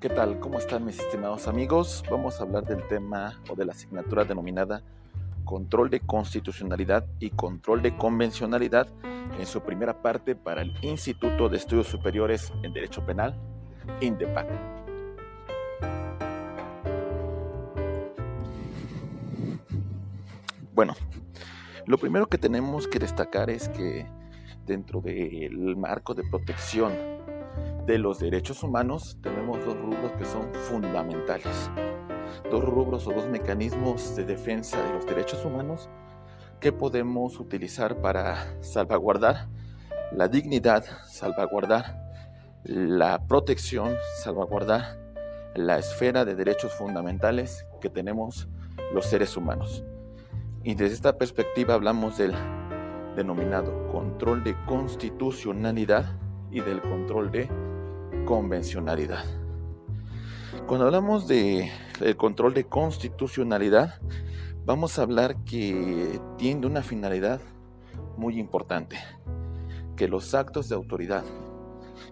¿Qué tal? ¿Cómo están mis estimados amigos? Vamos a hablar del tema o de la asignatura denominada Control de Constitucionalidad y Control de Convencionalidad en su primera parte para el Instituto de Estudios Superiores en Derecho Penal, INDEPAC. Bueno, lo primero que tenemos que destacar es que dentro del marco de protección de los derechos humanos tenemos dos rubros que son fundamentales. Dos rubros o dos mecanismos de defensa de los derechos humanos que podemos utilizar para salvaguardar la dignidad, salvaguardar la protección, salvaguardar la esfera de derechos fundamentales que tenemos los seres humanos. Y desde esta perspectiva hablamos del denominado control de constitucionalidad y del control de convencionalidad. Cuando hablamos del control de constitucionalidad, vamos a hablar que tiene una finalidad muy importante, que los actos de autoridad,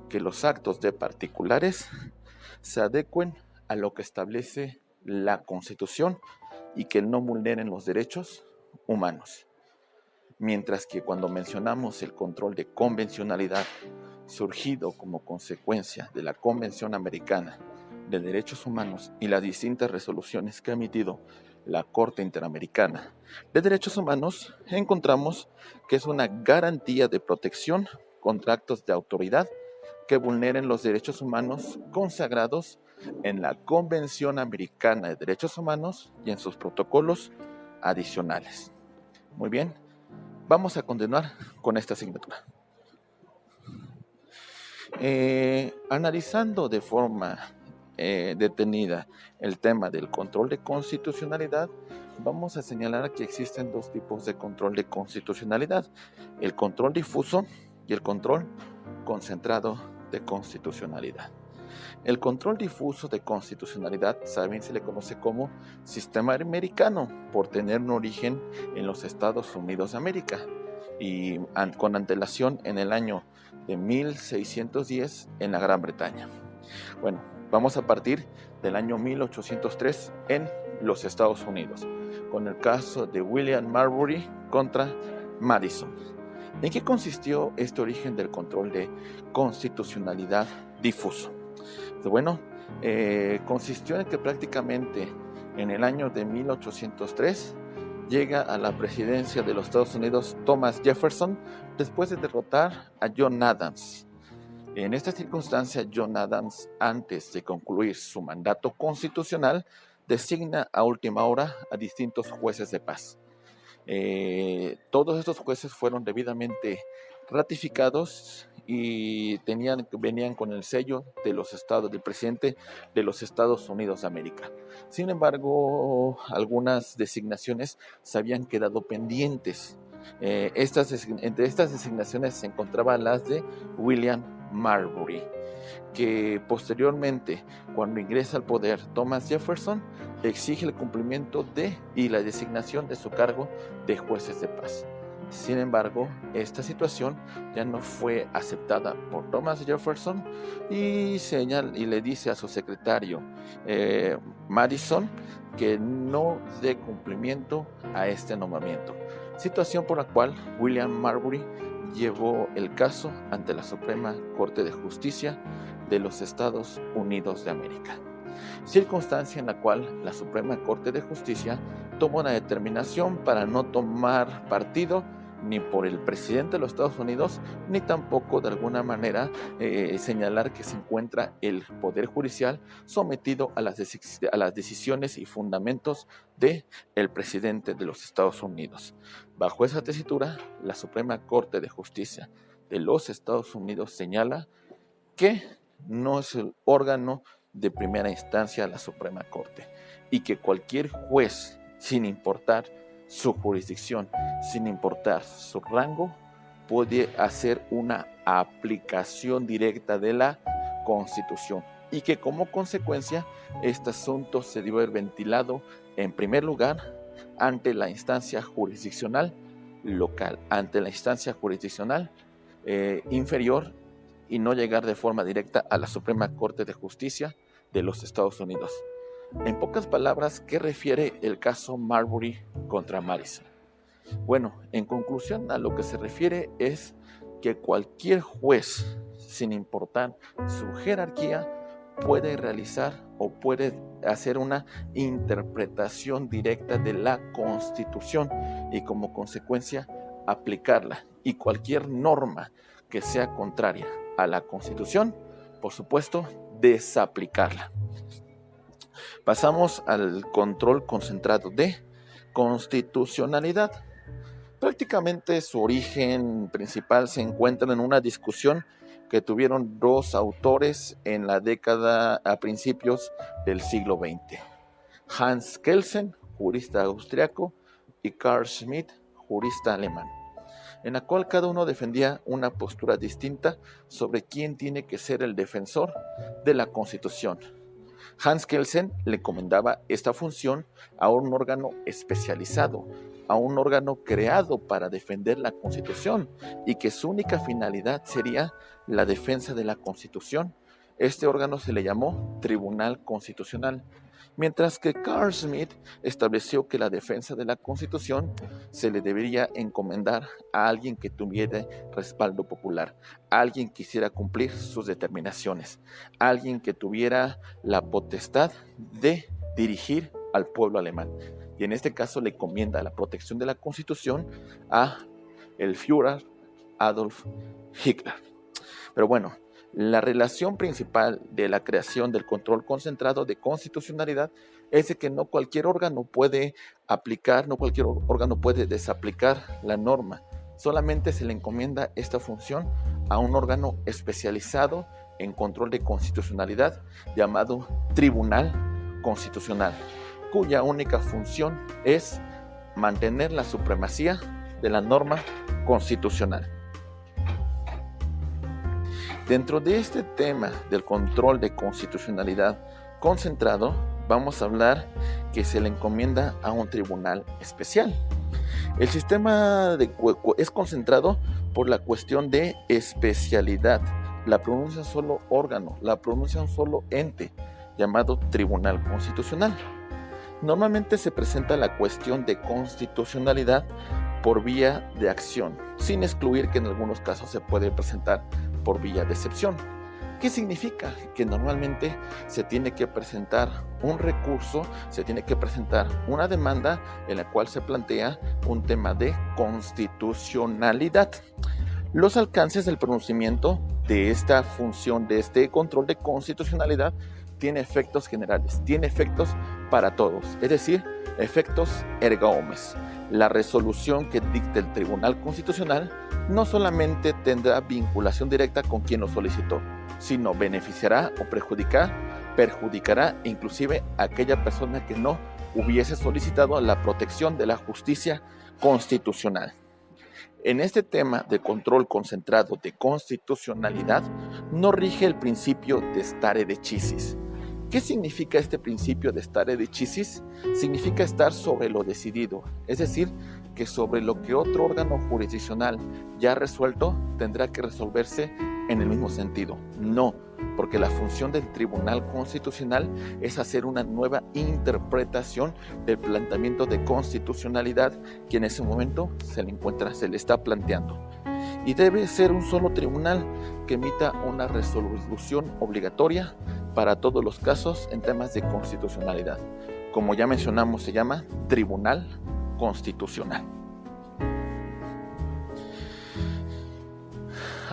que los actos de particulares se adecuen a lo que establece la Constitución y que no vulneren los derechos humanos. Mientras que cuando mencionamos el control de convencionalidad, surgido como consecuencia de la Convención Americana de Derechos Humanos y las distintas resoluciones que ha emitido la Corte Interamericana de Derechos Humanos, encontramos que es una garantía de protección contra actos de autoridad que vulneren los derechos humanos consagrados en la Convención Americana de Derechos Humanos y en sus protocolos adicionales. Muy bien, vamos a continuar con esta asignatura. Analizando de forma detenida el tema del control de constitucionalidad, vamos a señalar que existen dos tipos de control de constitucionalidad: el control difuso y el control concentrado de constitucionalidad. El control difuso de constitucionalidad también se le conoce como sistema americano por tener un origen en los Estados Unidos de América y con antelación en el año de 1610 en la Gran Bretaña. Bueno, vamos a partir del año 1803 en los Estados Unidos, con el caso de William Marbury contra Madison. ¿En qué consistió este origen del control de constitucionalidad difuso? Bueno, consistió en que prácticamente en el año de 1803 llega a la presidencia de los Estados Unidos Thomas Jefferson después de derrotar a John Adams. En esta circunstancia, John Adams, antes de concluir su mandato constitucional, designa a última hora a distintos jueces de paz. Todos estos jueces fueron debidamente ratificados y venían con el sello de los estados, del presidente de los Estados Unidos de América. Sin embargo, algunas designaciones se habían quedado pendientes. Entre estas designaciones se encontraban las de William Marbury, que posteriormente, cuando ingresa al poder Thomas Jefferson, exige el cumplimiento y la designación de su cargo de jueces de paz. Sin embargo, esta situación ya no fue aceptada por Thomas Jefferson y le dice a su secretario Madison que no dé cumplimiento a este nombramiento. Situación por la cual William Marbury llevó el caso ante la Suprema Corte de Justicia de los Estados Unidos de América. Circunstancia en la cual la Suprema Corte de Justicia tomó una determinación para no tomar partido ni por el presidente de los Estados Unidos, ni tampoco de alguna manera señalar que se encuentra el Poder Judicial sometido a las decisiones y fundamentos del presidente de los Estados Unidos. Bajo esa tesitura, la Suprema Corte de Justicia de los Estados Unidos señala que no es el órgano de primera instancia la Suprema Corte y que cualquier juez, sin importar su jurisdicción, sin importar su rango, puede hacer una aplicación directa de la Constitución y que como consecuencia este asunto se debe haber ventilado en primer lugar ante la instancia jurisdiccional local, ante la instancia jurisdiccional inferior y no llegar de forma directa a la Suprema Corte de Justicia de los Estados Unidos. En pocas palabras, ¿qué refiere el caso Marbury contra Madison? Bueno, en conclusión, a lo que se refiere es que cualquier juez, sin importar su jerarquía, puede realizar o puede hacer una interpretación directa de la Constitución y como consecuencia aplicarla. Y cualquier norma que sea contraria a la Constitución, por supuesto, desaplicarla. Pasamos al control concentrado de constitucionalidad. Prácticamente su origen principal se encuentra en una discusión que tuvieron dos autores en la década a principios del siglo XX. Hans Kelsen, jurista austriaco, y Carl Schmitt, jurista alemán, en la cual cada uno defendía una postura distinta sobre quién tiene que ser el defensor de la Constitución. Hans Kelsen le encomendaba esta función a un órgano especializado, a un órgano creado para defender la Constitución y que su única finalidad sería la defensa de la Constitución. Este órgano se le llamó Tribunal Constitucional, mientras que Carl Schmitt estableció que la defensa de la Constitución se le debería encomendar a alguien que tuviera respaldo popular, a alguien que quisiera cumplir sus determinaciones, a alguien que tuviera la potestad de dirigir al pueblo alemán. Y en este caso le encomienda la protección de la Constitución a el Führer Adolf Hitler. Pero bueno, la relación principal de la creación del control concentrado de constitucionalidad es de que no cualquier órgano puede aplicar, no cualquier órgano puede desaplicar la norma. Solamente se le encomienda esta función a un órgano especializado en control de constitucionalidad llamado Tribunal Constitucional, cuya única función es mantener la supremacía de la norma constitucional. Dentro de este tema del control de constitucionalidad concentrado, vamos a hablar que se le encomienda a un tribunal especial. El sistema es concentrado por la cuestión de especialidad. La pronuncia un solo órgano, la pronuncia un solo ente, llamado Tribunal Constitucional. Normalmente se presenta la cuestión de constitucionalidad por vía de acción, sin excluir que en algunos casos se puede presentar por vía de excepción. ¿Qué significa? Que normalmente se tiene que presentar un recurso, se tiene que presentar una demanda en la cual se plantea un tema de constitucionalidad. Los alcances del pronunciamiento de esta función, de este control de constitucionalidad, tiene efectos generales, tiene efectos para todos, es decir, efectos erga omnes. La resolución que dicte el Tribunal Constitucional no solamente tendrá vinculación directa con quien lo solicitó, sino beneficiará o perjudicará inclusive a aquella persona que no hubiese solicitado la protección de la justicia constitucional. En este tema de control concentrado de constitucionalidad no rige el principio de stare decisis. ¿Qué significa este principio de stare decisis? Significa estar sobre lo decidido, es decir, que sobre lo que otro órgano jurisdiccional ya ha resuelto tendrá que resolverse en el mismo sentido. No, porque la función del Tribunal Constitucional es hacer una nueva interpretación del planteamiento de constitucionalidad que en ese momento se le está planteando. Y debe ser un solo tribunal que emita una resolución obligatoria para todos los casos en temas de constitucionalidad. Como ya mencionamos, se llama Tribunal Constitucional.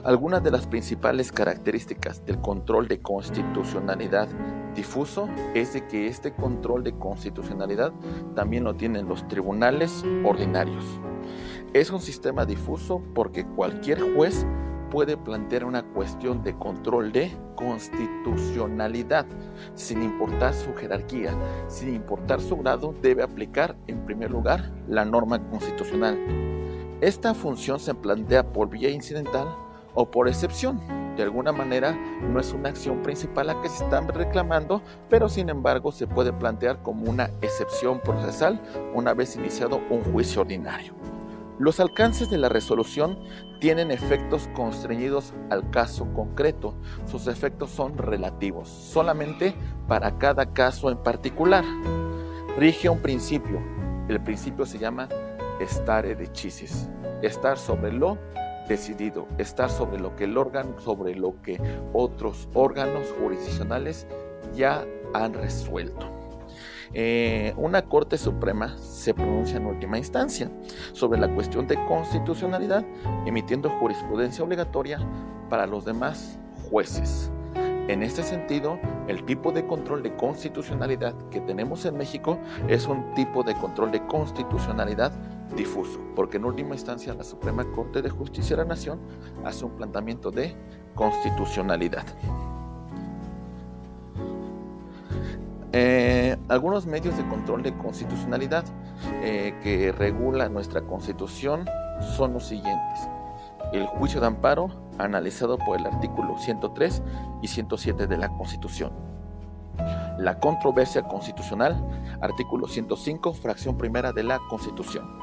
Algunas de las principales características del control de constitucionalidad difuso es de que este control de constitucionalidad también lo tienen los tribunales ordinarios. Es un sistema difuso porque cualquier juez puede plantear una cuestión de control de constitucionalidad, sin importar su jerarquía, sin importar su grado, debe aplicar en primer lugar la norma constitucional. Esta función se plantea por vía incidental o por excepción. De alguna manera no es una acción principal a que se está reclamando, pero sin embargo se puede plantear como una excepción procesal una vez iniciado un juicio ordinario. Los alcances de la resolución tienen efectos constreñidos al caso concreto. Sus efectos son relativos. Solamente para cada caso en particular. Rige un principio. El principio se llama stare decisis, estar sobre lo decidido, estar sobre lo que el órgano, sobre lo que otros órganos jurisdiccionales ya han resuelto. Una Corte Suprema se pronuncia en última instancia sobre la cuestión de constitucionalidad, emitiendo jurisprudencia obligatoria para los demás jueces. En este sentido, el tipo de control de constitucionalidad que tenemos en México es un tipo de control de constitucionalidad difuso, porque en última instancia la Suprema Corte de Justicia de la Nación hace un planteamiento de constitucionalidad. Algunos medios de control de constitucionalidad que regula nuestra Constitución son los siguientes. El juicio de amparo, analizado por el artículo 103 y 107 de la Constitución. La controversia constitucional, artículo 105, fracción primera de la Constitución.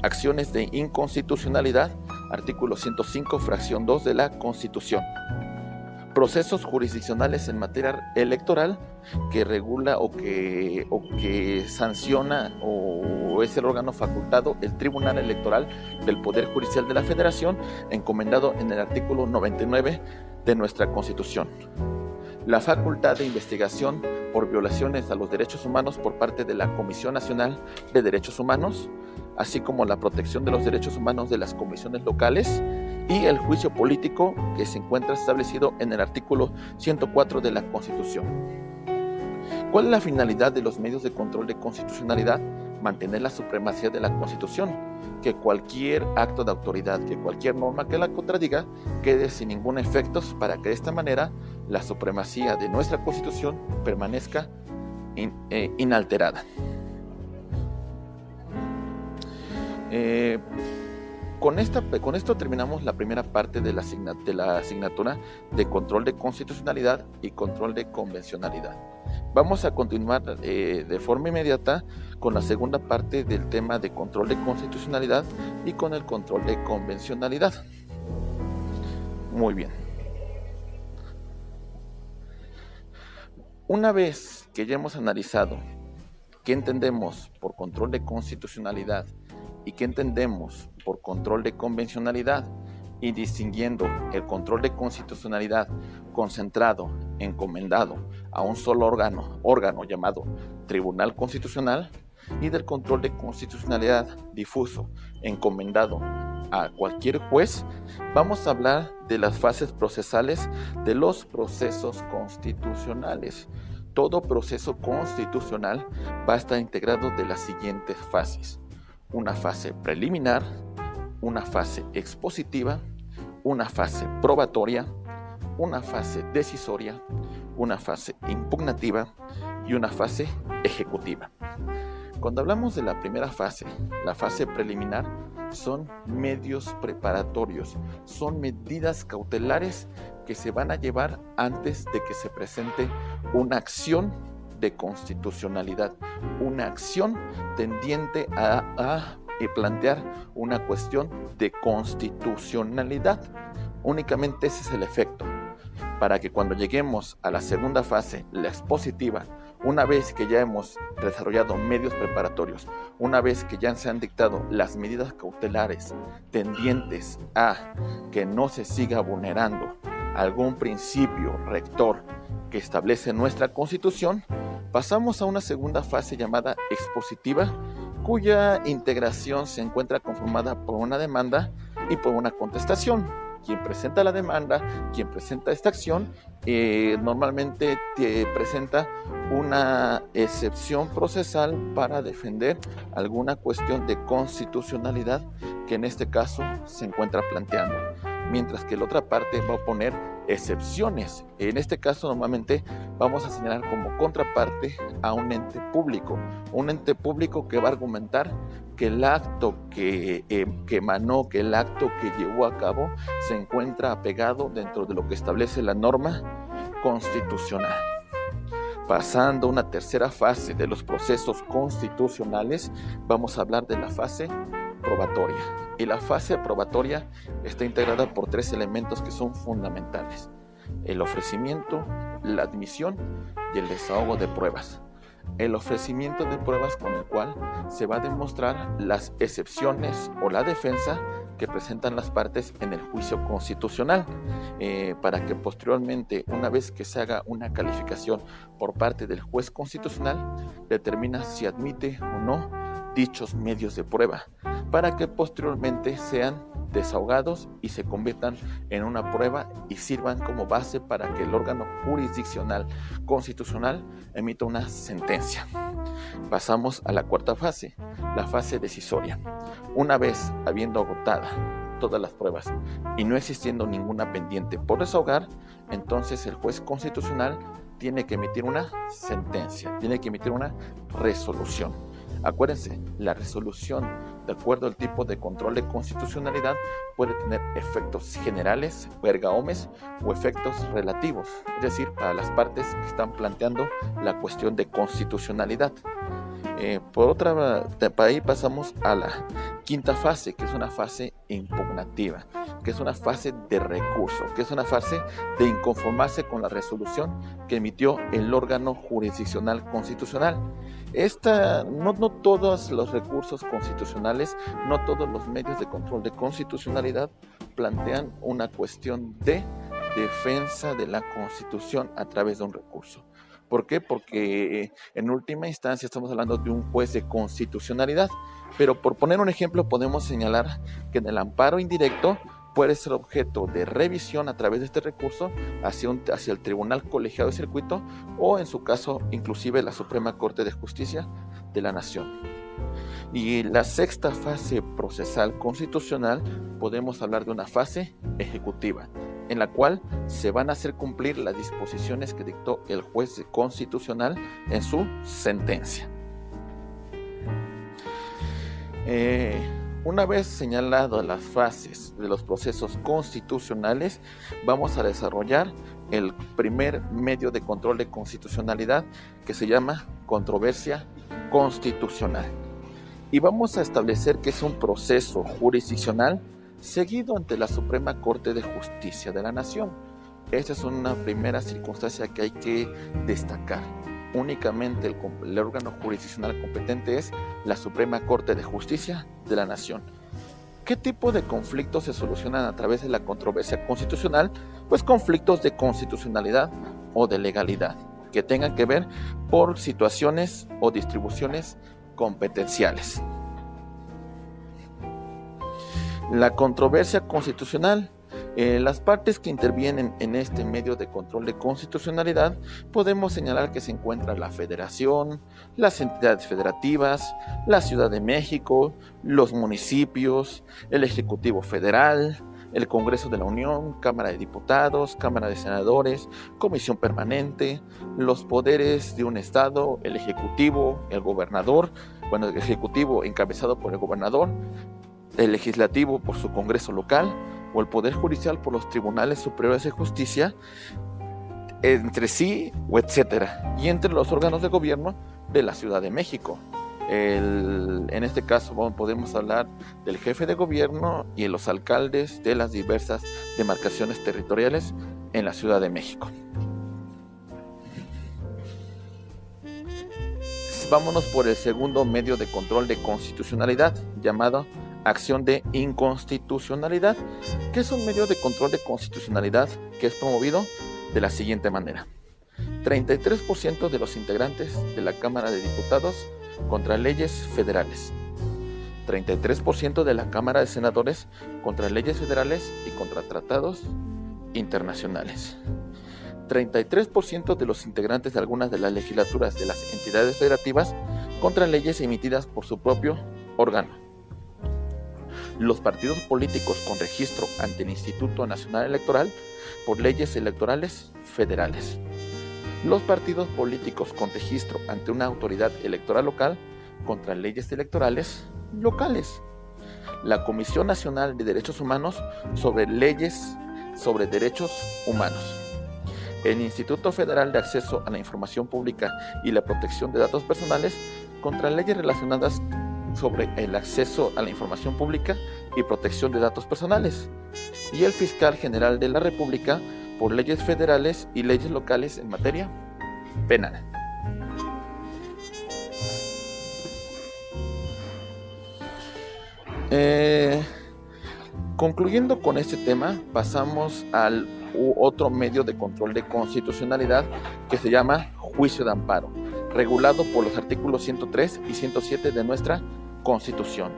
Acciones de inconstitucionalidad, artículo 105, fracción 2 de la Constitución. Procesos jurisdiccionales en materia electoral que regula o que sanciona o es el órgano facultado, el Tribunal Electoral del Poder Judicial de la Federación, encomendado en el artículo 99 de nuestra Constitución. La facultad de investigación por violaciones a los derechos humanos por parte de la Comisión Nacional de Derechos Humanos, así como la protección de los derechos humanos de las comisiones locales y el juicio político que se encuentra establecido en el artículo 104 de la Constitución. ¿Cuál es la finalidad de los medios de control de constitucionalidad? Mantener la supremacía de la Constitución, que cualquier acto de autoridad, que cualquier norma que la contradiga, quede sin ningún efecto para que de esta manera la supremacía de nuestra Constitución permanezca inalterada. Con esto terminamos la primera parte de la asignatura de control de constitucionalidad y control de convencionalidad. Vamos a continuar de forma inmediata con la segunda parte del tema de control de constitucionalidad y con el control de convencionalidad. Muy bien. Una vez que ya hemos analizado qué entendemos por control de constitucionalidad y qué entendemos por control de convencionalidad, y distinguiendo el control de constitucionalidad concentrado, encomendado a un solo órgano llamado Tribunal Constitucional, y del control de constitucionalidad difuso, encomendado a cualquier juez, vamos a hablar de las fases procesales de los procesos constitucionales. Todo proceso constitucional va a estar integrado de las siguientes fases: una fase preliminar, una fase expositiva, una fase probatoria, una fase decisoria, una fase impugnativa y una fase ejecutiva. Cuando hablamos de la primera fase, la fase preliminar, son medios preparatorios, son medidas cautelares que se van a llevar antes de que se presente una acción de constitucionalidad, una acción tendiente a plantear una cuestión de constitucionalidad. Únicamente ese es el efecto, para que cuando lleguemos a la segunda fase, la expositiva, una vez que ya hemos desarrollado medios preparatorios, una vez que ya se han dictado las medidas cautelares tendientes a que no se siga vulnerando algún principio rector que establece nuestra Constitución, pasamos a una segunda fase llamada expositiva, cuya integración se encuentra conformada por una demanda y por una contestación. Quien presenta la demanda, quien presenta esta acción, normalmente te presenta una excepción procesal para defender alguna cuestión de constitucionalidad que en este caso se encuentra planteando, mientras que la otra parte va a poner excepciones. En este caso normalmente vamos a señalar como contraparte a un ente público que va a argumentar que el acto que emanó, que el acto que llevó a cabo se encuentra apegado dentro de lo que establece la norma constitucional. Pasando a una tercera fase de los procesos constitucionales, vamos a hablar de la fase probatoria. Y la fase probatoria está integrada por tres elementos que son fundamentales. el ofrecimiento, la admisión y el desahogo de pruebas. El ofrecimiento de pruebas con el cual se va a demostrar las excepciones o la defensa que presentan las partes en el juicio constitucional, para que posteriormente, una vez que se haga una calificación por parte del juez constitucional, determina si admite o no dichos medios de prueba, para que posteriormente sean desahogados y se conviertan en una prueba y sirvan como base para que el órgano jurisdiccional constitucional emita una sentencia. Pasamos a la cuarta fase, la fase decisoria. Una vez habiendo agotada todas las pruebas y no existiendo ninguna pendiente por desahogar, entonces el juez constitucional tiene que emitir una sentencia, tiene que emitir una resolución. Acuérdense, la resolución, de acuerdo al tipo de control de constitucionalidad, puede tener efectos generales, erga omnes, o efectos relativos, es decir, para las partes que están planteando la cuestión de constitucionalidad. Para ahí pasamos a la quinta fase, que es una fase impugnativa, que es una fase de recurso, que es una fase de inconformarse con la resolución que emitió el órgano jurisdiccional constitucional. No todos los recursos constitucionales, no todos los medios de control de constitucionalidad plantean una cuestión de defensa de la Constitución a través de un recurso. ¿Por qué? Porque en última instancia estamos hablando de un juez de constitucionalidad, pero por poner un ejemplo podemos señalar que en el amparo indirecto puede ser objeto de revisión a través de este recurso hacia el Tribunal Colegiado de Circuito o en su caso inclusive la Suprema Corte de Justicia de la Nación. Y la sexta fase procesal constitucional podemos hablar de una fase ejecutiva, en la cual se van a hacer cumplir las disposiciones que dictó el juez constitucional en su sentencia. Una vez señalado las fases de los procesos constitucionales, vamos a desarrollar el primer medio de control de constitucionalidad, que se llama controversia constitucional. Y vamos a establecer que es un proceso jurisdiccional seguido ante la Suprema Corte de Justicia de la Nación. Esta es una primera circunstancia que hay que destacar. Únicamente el órgano jurisdiccional competente es la Suprema Corte de Justicia de la Nación. ¿Qué tipo de conflictos se solucionan a través de la controversia constitucional? Pues conflictos de constitucionalidad o de legalidad, que tengan que ver por situaciones o distribuciones competenciales. La controversia constitucional. Las partes que intervienen en este medio de control de constitucionalidad podemos señalar que se encuentra la Federación, las entidades federativas, la Ciudad de México, los municipios, el Ejecutivo Federal, el Congreso de la Unión, Cámara de Diputados, Cámara de Senadores, Comisión Permanente, los poderes de un Estado, el Ejecutivo, el Gobernador, el Ejecutivo encabezado por el Gobernador, el Legislativo por su Congreso local, o el Poder Judicial por los Tribunales Superiores de Justicia, entre sí, o etcétera, y entre los órganos de gobierno de la Ciudad de México. En este caso podemos hablar del jefe de gobierno y los alcaldes de las diversas demarcaciones territoriales en la Ciudad de México. Vámonos por el segundo medio de control de constitucionalidad, llamado acción de inconstitucionalidad, que es un medio de control de constitucionalidad que es promovido de la siguiente manera: 33% de los integrantes de la Cámara de Diputados contra leyes federales, 33% de la Cámara de Senadores contra leyes federales y contra tratados internacionales, 33% de los integrantes de algunas de las legislaturas de las entidades federativas contra leyes emitidas por su propio órgano. Los partidos políticos con registro ante el Instituto Nacional Electoral por leyes electorales federales. Los partidos políticos con registro ante una autoridad electoral local contra leyes electorales locales. La Comisión Nacional de Derechos Humanos sobre leyes sobre derechos humanos. El Instituto Federal de Acceso a la Información Pública y la Protección de Datos Personales contra leyes relacionadas sobre el acceso a la información pública y protección de datos personales, y el Fiscal General de la República por leyes federales y leyes locales en materia penal. Concluyendo con este tema, pasamos al otro medio de control de constitucionalidad que se llama juicio de amparo, regulado por los artículos 103 y 107 de nuestra Constitución.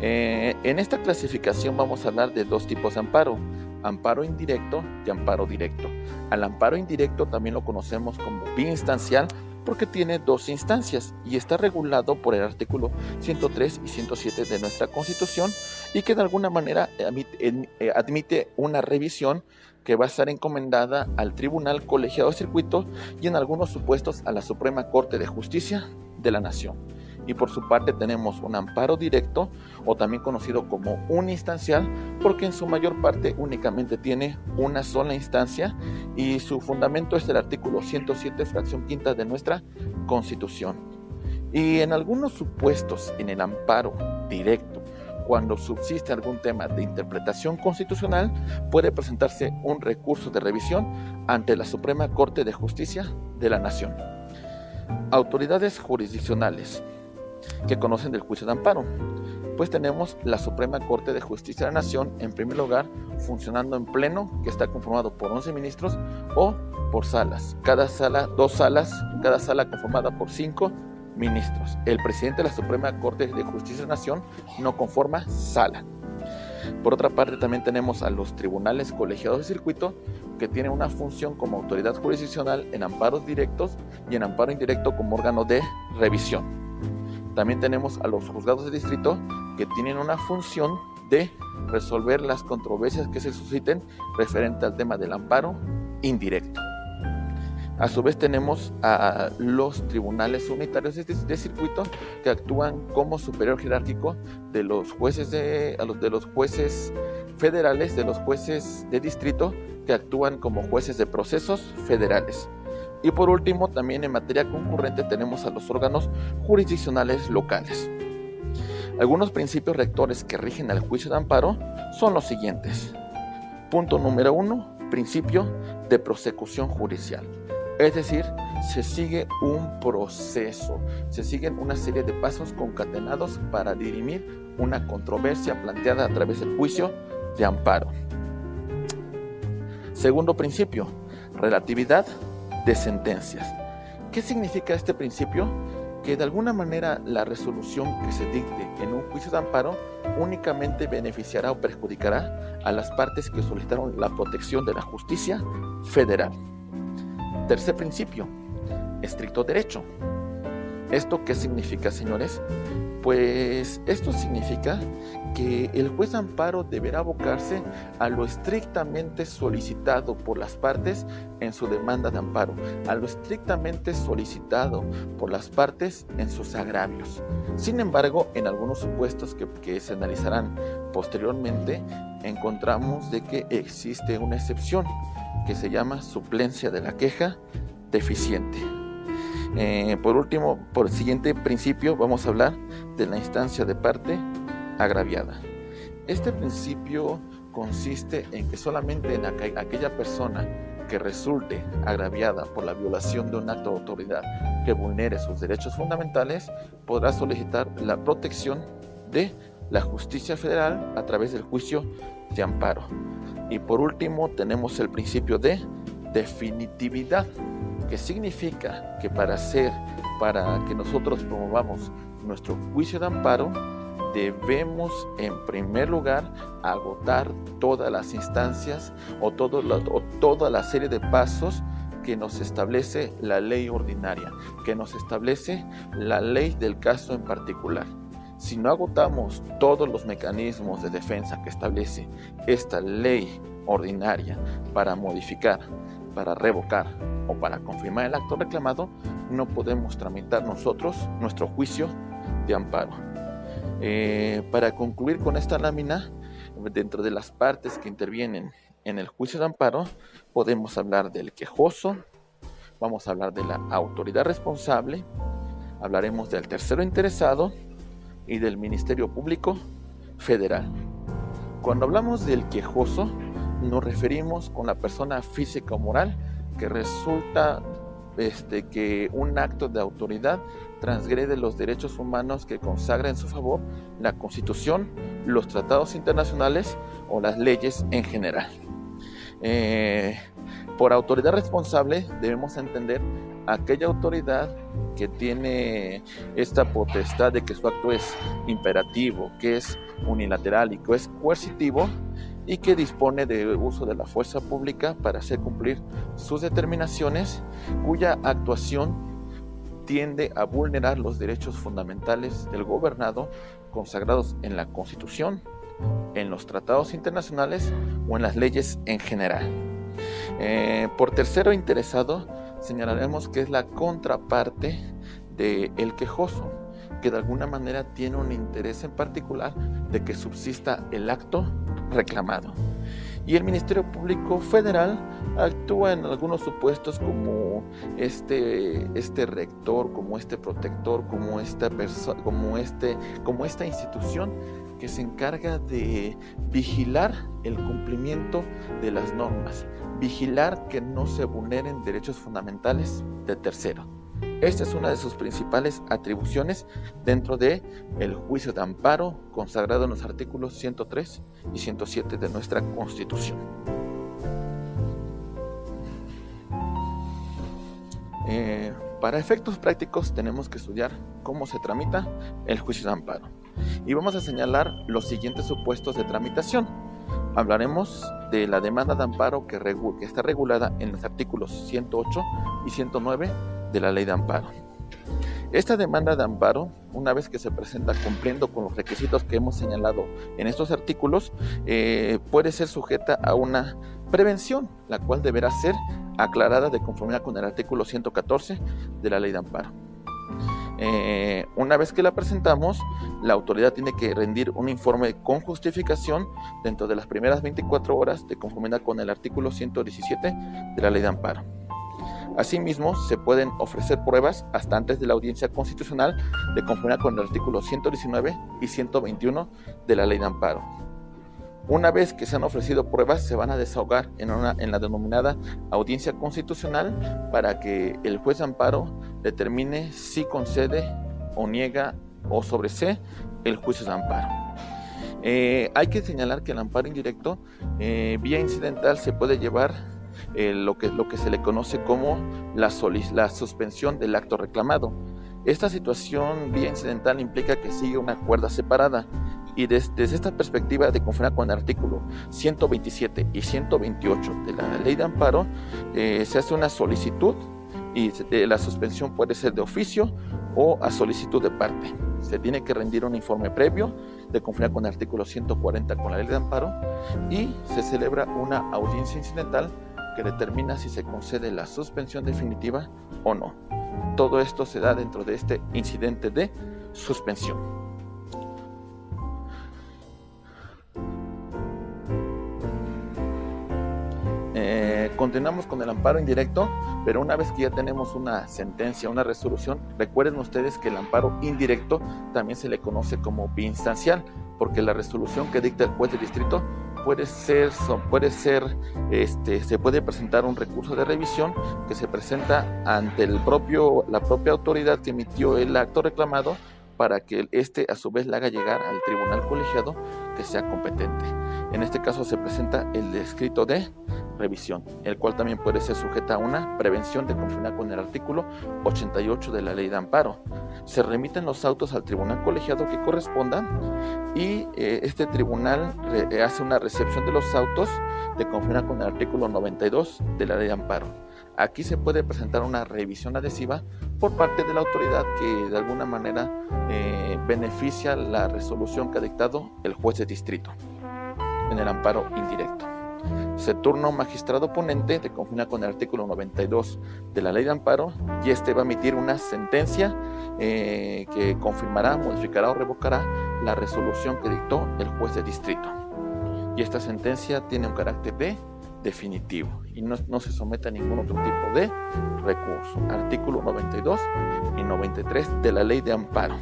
En esta clasificación vamos a hablar de dos tipos de amparo: amparo indirecto y amparo directo. Al amparo indirecto también lo conocemos como biinstancial porque tiene dos instancias y está regulado por el artículo 103 y 107 de nuestra Constitución, y que de alguna manera admite una revisión que va a estar encomendada al Tribunal Colegiado de Circuito y en algunos supuestos a la Suprema Corte de Justicia de la Nación. Y por su parte tenemos un amparo directo, o también conocido como uninstancial, porque en su mayor parte únicamente tiene una sola instancia y su fundamento es el artículo 107, fracción quinta de nuestra Constitución. Y en algunos supuestos en el amparo directo, cuando subsiste algún tema de interpretación constitucional, puede presentarse un recurso de revisión ante la Suprema Corte de Justicia de la Nación. Autoridades jurisdiccionales que conocen del juicio de amparo, pues tenemos la Suprema Corte de Justicia de la Nación, en primer lugar, funcionando en pleno, que está conformado por 11 ministros, o por salas, cada sala conformada por 5 ministros. El presidente de la Suprema Corte de Justicia de la Nación no conforma sala. Por otra parte, también tenemos a los tribunales colegiados de circuito, que tienen una función como autoridad jurisdiccional en amparos directos y en amparo indirecto como órgano de revisión. También tenemos a los juzgados de distrito, que tienen una función de resolver las controversias que se susciten referente al tema del amparo indirecto. A su vez tenemos a los tribunales unitarios de circuito, que actúan como superior jerárquico de los jueces federales, de los jueces de distrito, que actúan como jueces de procesos federales. Y por último, también en materia concurrente tenemos a los órganos jurisdiccionales locales. Algunos principios rectores que rigen al juicio de amparo son los siguientes. Punto número 1, principio de prosecución judicial. Es decir, se sigue un proceso, se siguen una serie de pasos concatenados para dirimir una controversia planteada a través del juicio de amparo. Segundo principio, relatividad de sentencias. ¿Qué significa este principio? Que de alguna manera la resolución que se dicte en un juicio de amparo únicamente beneficiará o perjudicará a las partes que solicitaron la protección de la justicia federal. Tercer principio, estricto derecho. ¿Esto qué significa, señores? Pues esto significa que el juez de amparo deberá abocarse a lo estrictamente solicitado por las partes en su demanda de amparo, a lo estrictamente solicitado por las partes en sus agravios. Sin embargo, en algunos supuestos que se analizarán posteriormente, encontramos de que existe una excepción que se llama suplencia de la queja deficiente. Por último, por el siguiente principio, vamos a hablar de la instancia de parte agraviada. Este principio consiste en que solamente en aquella persona que resulte agraviada por la violación de un acto de autoridad que vulnere sus derechos fundamentales podrá solicitar la protección de la justicia federal a través del juicio de amparo. Y por último, tenemos el principio de definitividad, que significa que para que nosotros promovamos nuestro juicio de amparo, debemos en primer lugar agotar todas las instancias o toda la serie de pasos que nos establece la ley ordinaria, que nos establece la ley del caso en particular. Si no agotamos todos los mecanismos de defensa que establece esta ley ordinaria para modificar, para revocar o para confirmar el acto reclamado, no podemos tramitar nosotros nuestro juicio de amparo. Para concluir con esta lámina, dentro de las partes que intervienen en el juicio de amparo, podemos hablar del quejoso, vamos a hablar de la autoridad responsable, hablaremos del tercero interesado y del Ministerio Público Federal. Cuando hablamos del quejoso, nos referimos con la persona física o moral que resulta que un acto de autoridad transgrede los derechos humanos que consagra en su favor la Constitución, los tratados internacionales o las leyes en general. Por autoridad responsable debemos entender aquella autoridad que tiene esta potestad de que su acto es imperativo, que es unilateral y que es coercitivo, y que dispone de uso de la fuerza pública para hacer cumplir sus determinaciones, cuya actuación tiende a vulnerar los derechos fundamentales del gobernado consagrados en la Constitución, en los tratados internacionales o en las leyes en general. Por tercero interesado, señalaremos que es la contraparte del quejoso, que de alguna manera tiene un interés en particular de que subsista el acto reclamado. Y el Ministerio Público Federal actúa en algunos supuestos como este rector, como este protector, como esta institución que se encarga de vigilar el cumplimiento de las normas, vigilar que no se vulneren derechos fundamentales de tercero. Esta es una de sus principales atribuciones dentro del juicio de amparo consagrado en los artículos 103 y 107 de nuestra Constitución. Para efectos prácticos tenemos que estudiar cómo se tramita el juicio de amparo y vamos a señalar los siguientes supuestos de tramitación. Hablaremos de la demanda de amparo que está regulada en los artículos 108 y 109 de la Ley de Amparo. Esta demanda de amparo, una vez que se presenta cumpliendo con los requisitos que hemos señalado en estos artículos, puede ser sujeta a una prevención, la cual deberá ser aclarada de conformidad con el artículo 114 de la Ley de Amparo. Una vez que la presentamos, la autoridad tiene que rendir un informe con justificación dentro de las primeras 24 horas de conformidad con el artículo 117 de la Ley de Amparo. Asimismo, se pueden ofrecer pruebas hasta antes de la audiencia constitucional de conformidad con el artículo 119 y 121 de la Ley de Amparo. Una vez que se han ofrecido pruebas, se van a desahogar en la denominada audiencia constitucional para que el juez de amparo determine si concede o niega o sobresee el juicio de amparo. Hay que señalar que el amparo indirecto, vía incidental, se puede llevar lo que se le conoce como la suspensión del acto reclamado. Esta situación vía incidental implica que sigue una cuerda separada y desde esta perspectiva, de conformidad con el artículo 127 y 128 de la Ley de Amparo, se hace una solicitud y la suspensión puede ser de oficio o a solicitud de parte. Se tiene que rendir un informe previo de conformidad con el artículo 140 con la Ley de Amparo y se celebra una audiencia incidental que determina si se concede la suspensión definitiva o no. Todo esto se da dentro de este incidente de suspensión. Continuamos con el amparo indirecto, pero una vez que ya tenemos una sentencia, una resolución, recuerden ustedes que el amparo indirecto también se le conoce como biinstancial, porque la resolución que dicta el juez de distrito se puede presentar un recurso de revisión que se presenta ante la propia autoridad que emitió el acto reclamado para que a su vez le haga llegar al tribunal colegiado que sea competente. En este caso se presenta el escrito de revisión, el cual también puede ser sujeta a una prevención de conformidad con el artículo 88 de la Ley de Amparo. Se remiten los autos al tribunal colegiado que correspondan y este tribunal hace una recepción de los autos de conformidad con el artículo 92 de la Ley de Amparo. Aquí se puede presentar una revisión adhesiva por parte de la autoridad que de alguna manera beneficia la resolución que ha dictado el juez de distrito en el amparo indirecto. Se turna un magistrado ponente de conformidad con el artículo 92 de la Ley de Amparo y va a emitir una sentencia que confirmará, modificará o revocará la resolución que dictó el juez de distrito. Y esta sentencia tiene un carácter de definitivo y no se somete a ningún otro tipo de recurso. Artículo 92 y 93 de la Ley de Amparo.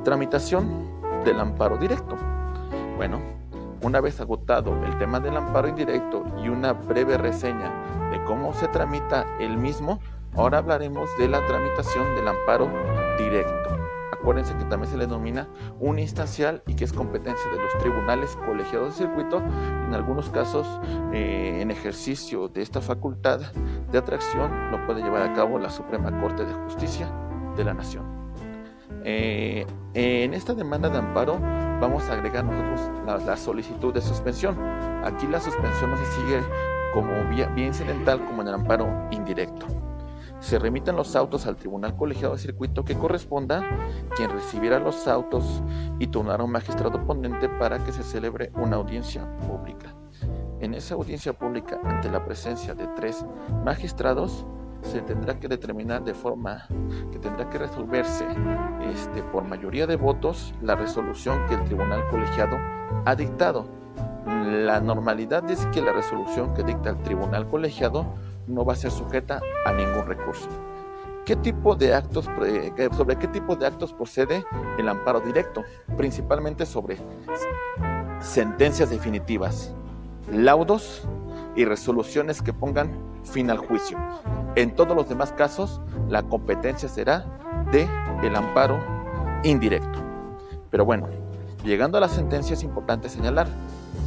Tramitación del amparo directo. Bueno, Una vez agotado el tema del amparo indirecto y una breve reseña de cómo se tramita el mismo, ahora hablaremos de la tramitación del amparo directo. Acuérdense que también se le denomina uninstancial y que es competencia de los tribunales colegiados de circuito. En algunos casos, en ejercicio de esta facultad de atracción, lo puede llevar a cabo la Suprema Corte de Justicia de la Nación. En esta demanda de amparo vamos a agregar nosotros la solicitud de suspensión. Aquí la suspensión no se sigue como bien incidental como en el amparo indirecto. Se remiten los autos al Tribunal Colegiado de Circuito que corresponda, quien recibiera los autos y turnará a un magistrado ponente para que se celebre una audiencia pública. En esa audiencia pública, ante la presencia de 3 magistrados, se tendrá que determinar de forma que tendrá que resolverse por mayoría de votos la resolución que el Tribunal Colegiado ha dictado. La normalidad es que la resolución que dicta el Tribunal Colegiado no va a ser sujeta a ningún recurso. ¿Sobre qué tipo de actos procede el amparo directo? Principalmente sobre sentencias definitivas, laudos y resoluciones que pongan fin al juicio. En todos los demás casos, la competencia será del amparo indirecto. Pero bueno, llegando a la sentencia es importante señalar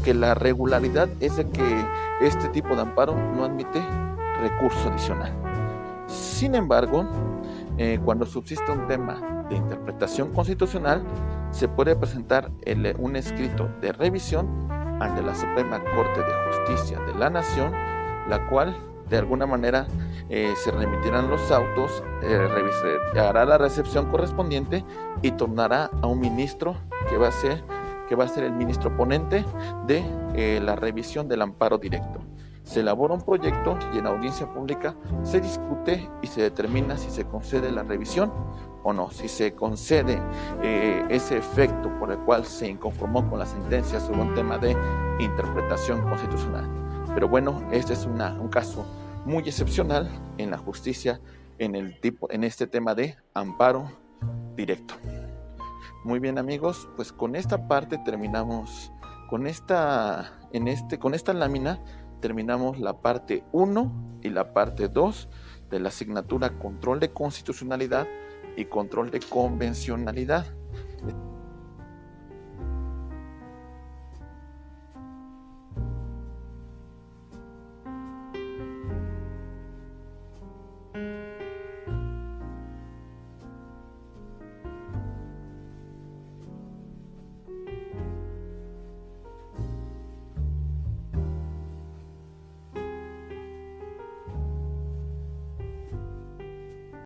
que la regularidad es de que este tipo de amparo no admite recurso adicional. Sin embargo, cuando subsiste un tema de interpretación constitucional, se puede presentar un escrito de revisión ante la Suprema Corte de Justicia de la Nación, la cual de alguna manera se remitirán los autos, hará la recepción correspondiente y tornará a un ministro que va a ser el ministro ponente de la revisión del amparo directo. Se elabora un proyecto y en audiencia pública se discute y se determina si se concede la revisión o no, si se concede ese efecto por el cual se inconformó con la sentencia sobre un tema de interpretación constitucional. Pero bueno, este es un caso muy excepcional en la justicia en este tema de amparo directo. Muy bien, amigos, pues con esta parte terminamos, con esta lámina terminamos la parte 1 y la parte 2 de la asignatura Control de Constitucionalidad y Control de Convencionalidad.